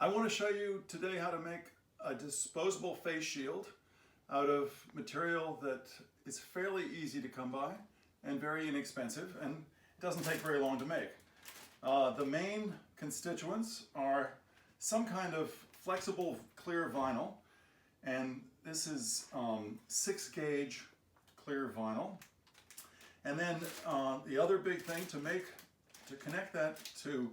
I want to show you today how to make a disposable face shield out of material that is fairly easy to come by and very inexpensive, and it doesn't take very long to make. The main constituents are some kind of flexible clear vinyl, and this is 6-gauge clear vinyl. And then the other big thing to connect that to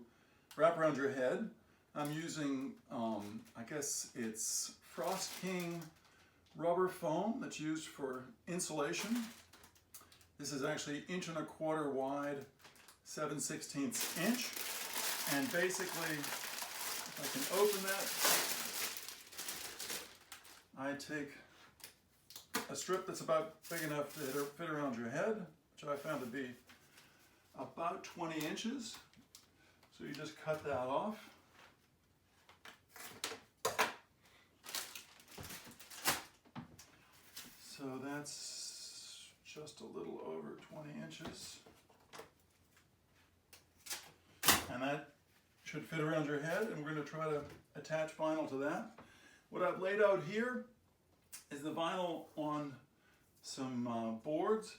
wrap around your head, I'm using, I guess it's Frost King rubber foam that's used for insulation. This is actually 1.25 inch wide, 7/16 inch. And basically, if I can open that, I take a strip that's about big enough to fit around your head, which I found to be about 20 inches. So you just cut that off. So that's just a little over 20 inches. And that should fit around your head, and we're going to try to attach vinyl to that. What I've laid out here is the vinyl on some boards,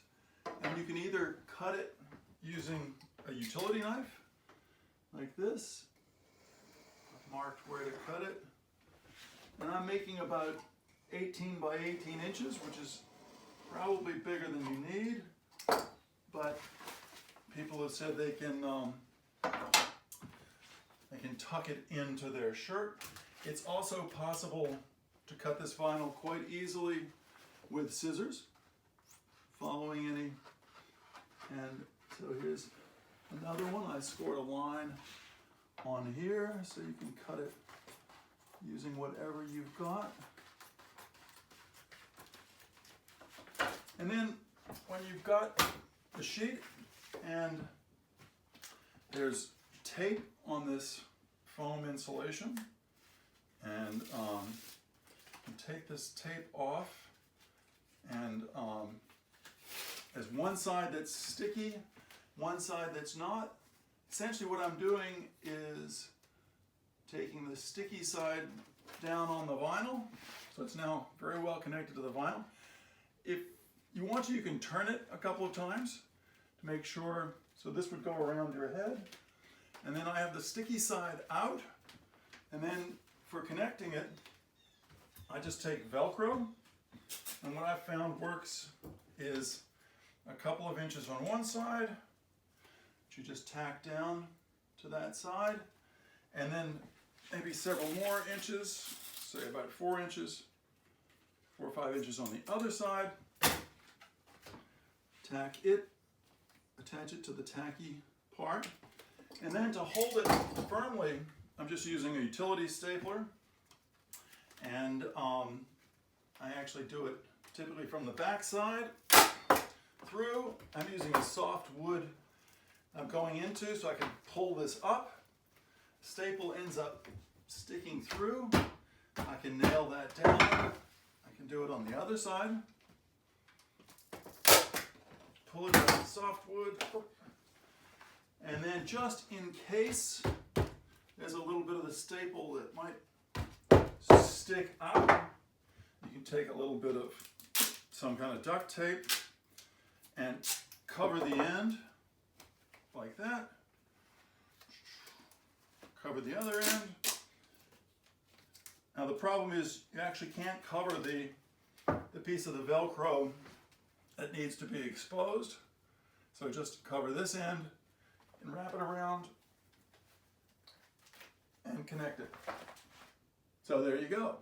and you can either cut it using a utility knife, like this. I've marked where to cut it. And I'm making about 18 by 18 inches, which is probably bigger than you need, but people have said they can tuck it into their shirt. It's also possible to cut this vinyl quite easily with scissors, following any. And so here's another one. I scored a line on here, so you can cut it using whatever you've got. And then when you've got the sheet, and there's tape on this foam insulation, and you take this tape off, and there's one side that's sticky, one side that's not. Essentially what I'm doing is taking the sticky side down on the vinyl, so it's now very well connected to the vinyl. If you want to, you can turn it a couple of times to make sure, so this would go around your head. And then I have the sticky side out, and then for connecting it, I just take Velcro, and what I've found works is a couple of inches on one side, which you just tack down to that side, and then maybe several more inches, say about 4 inches, 4 or 5 inches on the other side. Tack it, attach it to the tacky part, and then to hold it firmly, I'm just using a utility stapler, and I actually do it typically from the back side through. I'm using a soft wood I'm going into, so I can pull this up. Staple ends up sticking through. I can nail that down. I can do it on the other side. Pull it with soft wood. And then just in case there's a little bit of the staple that might stick out, you can take a little bit of some kind of duct tape and cover the end like that. Cover the other end. Now the problem is you actually can't cover the piece of the Velcro that needs to be exposed. So just cover this end and wrap it around and connect it. So there you go.